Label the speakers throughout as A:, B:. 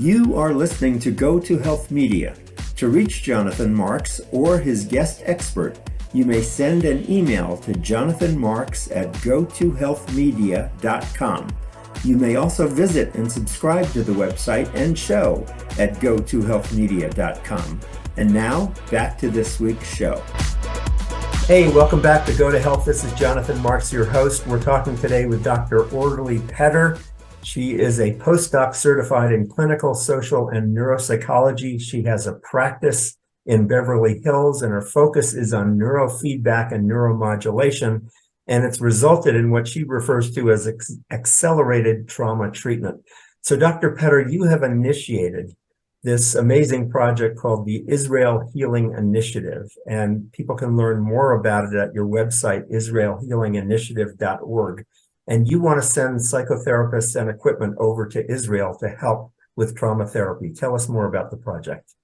A: You are listening to Go to Health Media. To reach Jonathan Marks or his guest expert, you may send an email to jonathanmarks@gotohealthmedia.com. You may also visit and subscribe to the website and show at gotohealthmedia.com. And now, back to this week's show. Hey, welcome back to Go to Health. This is Jonathan Marks, your host. We're talking today with Dr. Orly Peter. She is a postdoc certified in clinical, social, and neuropsychology. She has a practice in Beverly Hills, and her focus is on neurofeedback and neuromodulation, and it's resulted in what she refers to as accelerated trauma treatment. So, Dr. Peter, you have initiated this amazing project called the Israel Healing Initiative, and people can learn more about it at your website, israelhealinginitiative.org. And you want to send psychotherapists and equipment over to Israel to help with trauma therapy. Tell us more about the project.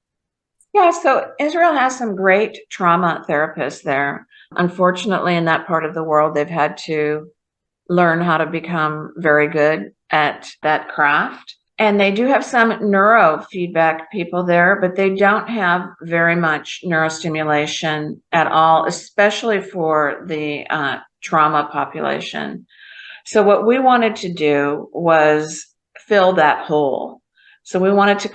B: Yeah, so Israel has some great trauma therapists there. Unfortunately, in that part of the world, they've had to learn how to become very good at that craft. And they do have some neurofeedback people there, but they don't have very much neurostimulation at all, especially for the trauma population. So what we wanted to do was fill that hole. So we wanted to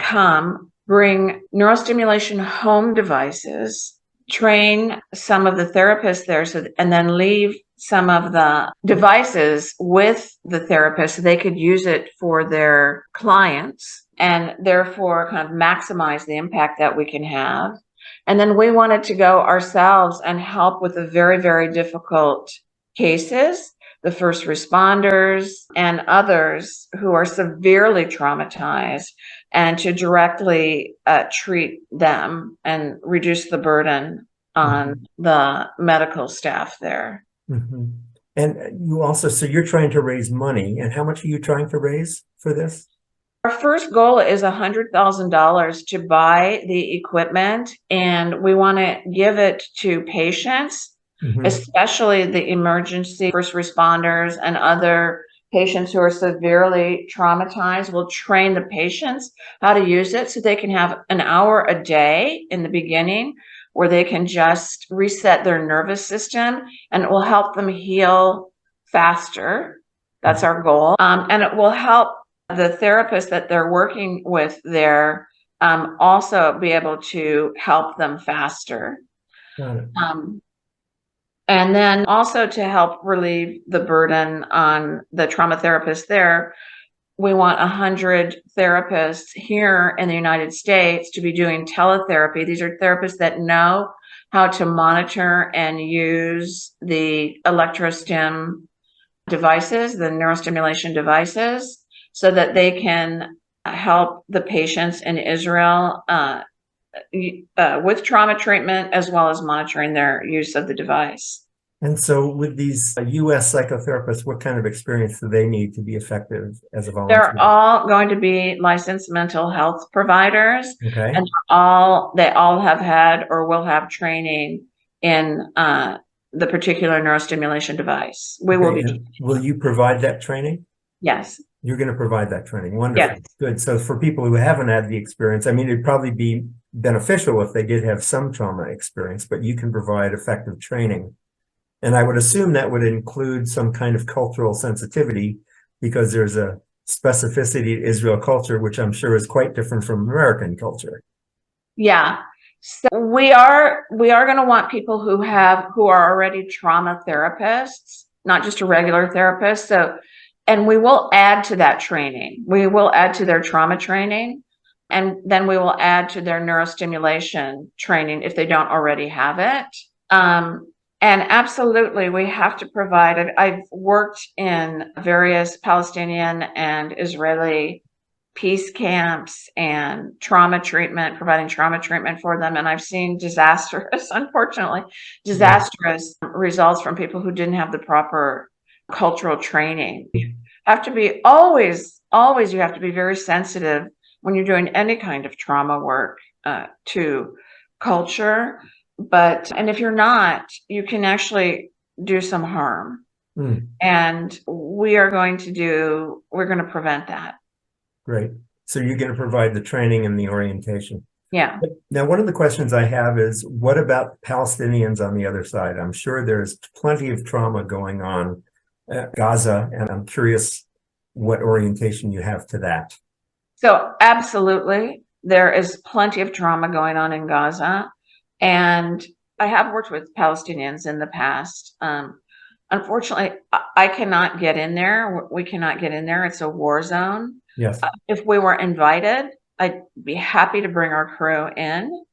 B: bring neurostimulation home devices, train some of the therapists there, and then leave some of the devices with the therapist so they could use it for their clients and therefore kind of maximize the impact that we can have. And then we wanted to go ourselves and help with the very, very difficult cases, the first responders and others who are severely traumatized, and to directly treat them and reduce the burden on the medical staff there.
A: Mm-hmm. And you also, so you're trying to raise money, and how much are you trying to raise for this?
B: Our first goal is $100,000 to buy the equipment, and we want to give it to patients, especially the emergency first responders and other patients who are severely traumatized. We'll train the patients how to use it so they can have an hour a day in the beginning where they can just reset their nervous system, and it will help them heal faster. That's our goal. And it will help the therapist that they're working with there also be able to help them faster.
A: Got it.
B: And then also to help relieve the burden on the trauma therapist there, we want 100 therapists here in the United States to be doing teletherapy. These are therapists that know how to monitor and use the electrostim devices, the neurostimulation devices, so that they can help the patients in Israel with trauma treatment, as well as monitoring their use of the device.
A: And so with these U.S. psychotherapists, what kind of experience do they need to be effective as a volunteer?
B: They're all going to be licensed mental health providers.
A: Okay.
B: And they all have had or will have training in the particular neurostimulation device.
A: Will you provide that training?
B: Yes.
A: You're going to provide that training. Wonderful.
B: Yes.
A: Good. So for people who haven't had the experience, I mean, it'd probably be beneficial if they did have some trauma experience, but you can provide effective training. And I would assume that would include some kind of cultural sensitivity, because there's a specificity to Israel culture, which I'm sure is quite different from American culture.
B: Yeah. So we are going to want people who are already trauma therapists, not just a regular therapist. And we will add to that training. We will add to their trauma training, and then we will add to their neurostimulation training if they don't already have it. And absolutely, we have to provide it. I've worked in various Palestinian and Israeli peace camps and providing trauma treatment for them. And I've seen disastrous results from people who didn't have the proper cultural training. You have to be always, you have to be very sensitive when you're doing any kind of trauma work to culture. And if you're not, you can actually do some harm. And we're going to prevent that.
A: Great. So you're going to provide the training and the orientation.
B: Yeah.
A: Now, one of the questions I have is, what about Palestinians on the other side? I'm sure there's plenty of trauma going on at Gaza, and I'm curious what orientation you have to that.
B: So absolutely, there is plenty of trauma going on in Gaza. And I have worked with Palestinians in the past. Unfortunately, I cannot get in there. We cannot get in there. It's a war zone.
A: Yes.
B: If we were invited, I'd be happy to bring our crew in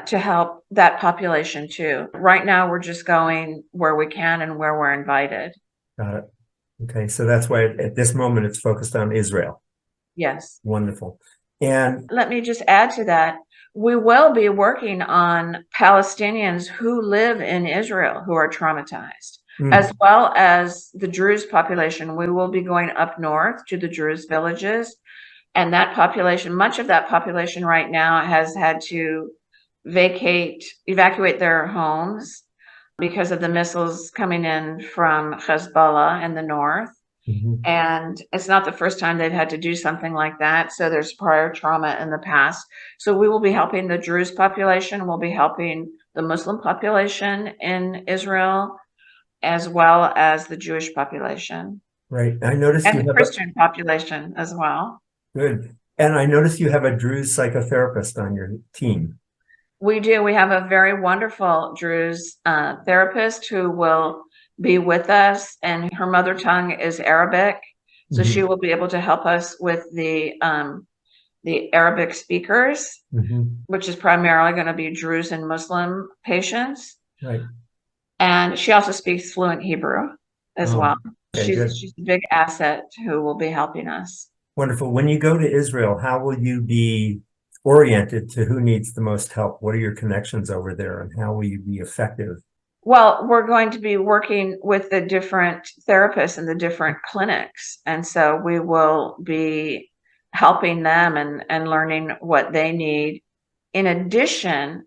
B: to help that population too. Right now, we're just going where we can and where we're invited.
A: Got it. Okay, so that's why at this moment it's focused on Israel.
B: Yes.
A: Wonderful. And
B: let me just add to that. We will be working on Palestinians who live in Israel who are traumatized, as well as the Druze population. We will be going up north to the Druze villages. And that population, much of that population right now has had to evacuate their homes because of the missiles coming in from Hezbollah in the north. And it's not the first time they've had to do something like that. So there's prior trauma in the past. So we will be helping the Druze population. We'll be helping the Muslim population in Israel, as well as the Jewish population.
A: Right. I noticed
B: and
A: you
B: the
A: have
B: Christian population as well.
A: Good. And I noticed you have a Druze psychotherapist on your team.
B: We do. We have a very wonderful Druze therapist who will be with us, and her mother tongue is Arabic. So she will be able to help us with the Arabic speakers, which is primarily going to be Druze and Muslim patients.
A: Right.
B: And she also speaks fluent Hebrew as well.
A: Okay,
B: she's a big asset who will be helping us.
A: Wonderful. When you go to Israel, how will you be oriented to who needs the most help? What are your connections over there, and how will you be effective?
B: Well, we're going to be working with the different therapists in the different clinics. And so we will be helping them and learning what they need. In addition,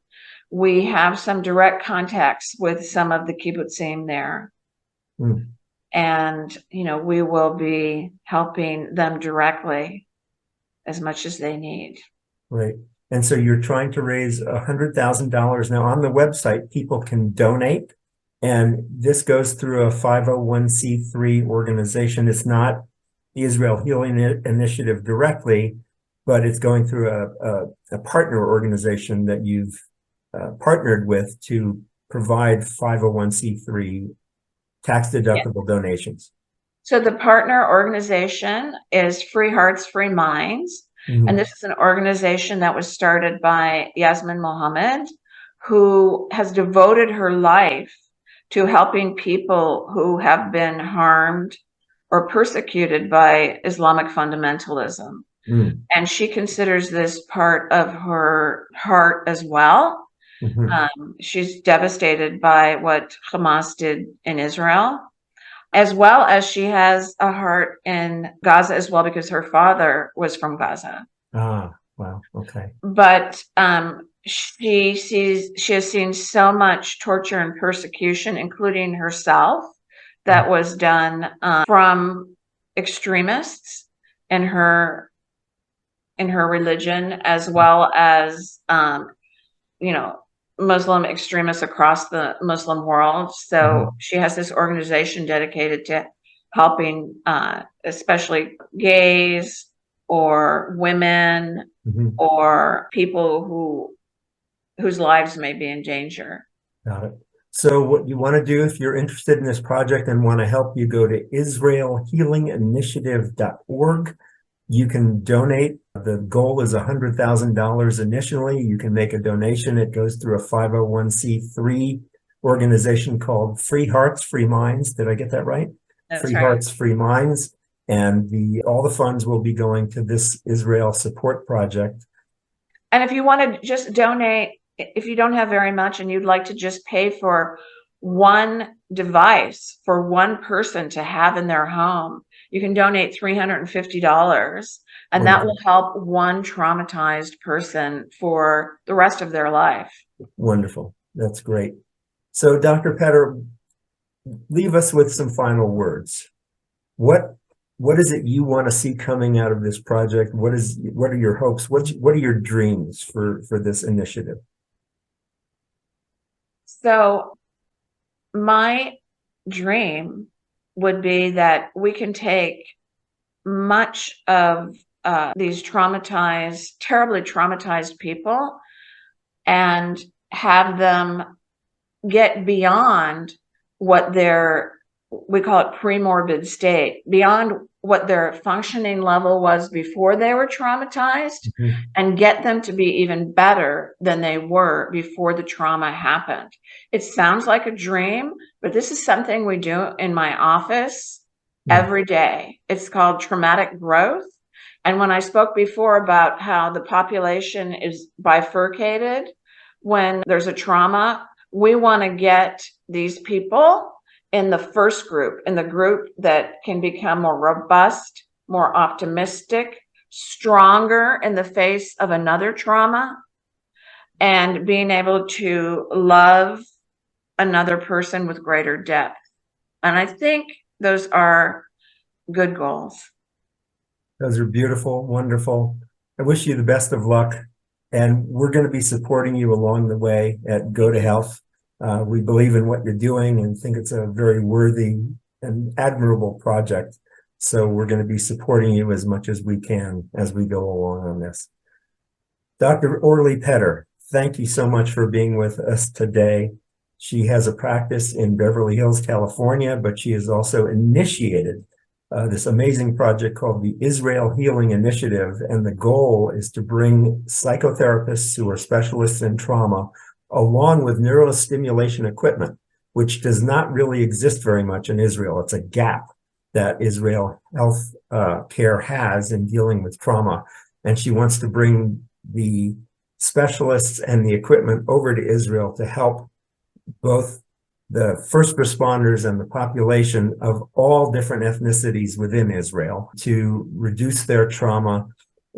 B: we have some direct contacts with some of the kibbutzim there. And, we will be helping them directly as much as they need. Right.
A: And so you're trying to raise $100,000. Now on the website, people can donate, and this goes through a 501c3 organization. It's not the Israel Healing Initiative directly, but it's going through a partner organization that you've partnered with to provide 501c3 tax-deductible donations.
B: So the partner organization is Free Hearts, Free Minds. And this is an organization that was started by Yasmin Mohammed, who has devoted her life to helping people who have been harmed or persecuted by Islamic fundamentalism. And she considers this part of her heart as well. She's devastated by what Hamas did in Israel, as well as she has a heart in Gaza as well, because her father was from Gaza.
A: Ah, wow. Okay.
B: But she has seen so much torture and persecution, including herself, that was done from extremists in her religion, as well as Muslim extremists across the Muslim world. So she has this organization dedicated to helping especially gays or women or people whose lives may be in danger. Got it.
A: So what you want to do, if you're interested in this project and want to help, you go to israelhealinginitiative.org. You can donate. The goal is $100,000 initially. You can make a donation. It goes through a 501c3 organization called Free Hearts, Free Minds. Did I get that right?
B: That's
A: Free
B: right.
A: Hearts, Free Minds. And all the funds will be going to this Israel support project.
B: And if you want to just donate, if you don't have very much and you'd like to just pay for one device for one person to have in their home, you can donate $350, and that will help one traumatized person for the rest of their life.
A: Wonderful. That's great. So, Dr. Petter, leave us with some final words. What what is it you want to see coming out of this project? What are your hopes? What are your dreams for this initiative?
B: So my dream would be that we can take much of these terribly traumatized people and have them get beyond what we call it premorbid state, beyond what their functioning level was before they were traumatized, and get them to be even better than they were before the trauma happened. It sounds like a dream, but this is something we do in my office every day. It's called traumatic growth. And when I spoke before about how the population is bifurcated when there's a trauma, we want to get these people in the first group, in the group that can become more robust, more optimistic, stronger in the face of another trauma, and being able to love another person with greater depth. And I think those are good goals.
A: Those are beautiful, wonderful. I wish you the best of luck. And we're going to be supporting you along the way at Go to Health. We believe in what you're doing and think it's a very worthy and admirable project. So we're going to be supporting you as much as we can as we go along on this. Dr. Orly Peter, thank you so much for being with us today. She has a practice in Beverly Hills, California, but she has also initiated this amazing project called the Israel Healing Initiative. And the goal is to bring psychotherapists who are specialists in trauma along with neuro-stimulation equipment, which does not really exist very much in Israel. It's a gap that Israel health care has in dealing with trauma. And she wants to bring the specialists and the equipment over to Israel to help both the first responders and the population of all different ethnicities within Israel to reduce their trauma.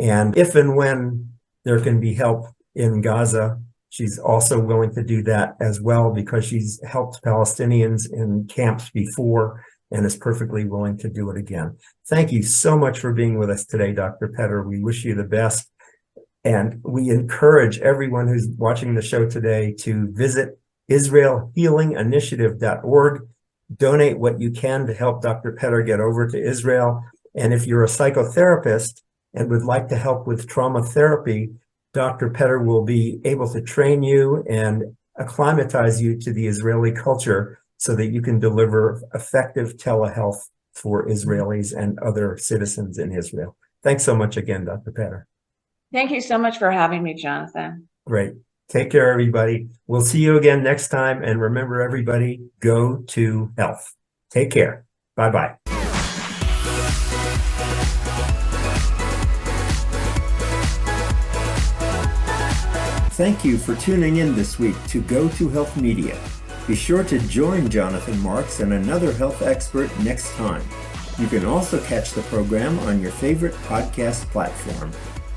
A: And if and when there can be help in Gaza, she's also willing to do that as well because she's helped Palestinians in camps before and is perfectly willing to do it again. Thank you so much for being with us today, Dr. Peter. We wish you the best. And we encourage everyone who's watching the show today to visit israelhealinginitiative.org. Donate what you can to help Dr. Peter get over to Israel. And if you're a psychotherapist and would like to help with trauma therapy, Dr. Peter will be able to train you and acclimatize you to the Israeli culture so that you can deliver effective telehealth for Israelis and other citizens in Israel. Thanks so much again, Dr. Peter.
B: Thank you so much for having me, Jonathan.
A: Great. Take care, everybody. We'll see you again next time. And remember, everybody, go to health. Take care. Bye-bye. Thank you for tuning in this week to Go to Health Media. Be sure to join Jonathan Marks and another health expert next time. You can also catch the program on your favorite podcast platform.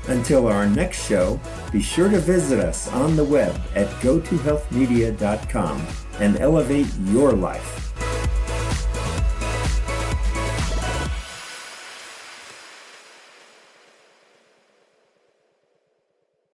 A: Until our next show, be sure to visit us on the web at gotohealthmedia.com and elevate your life.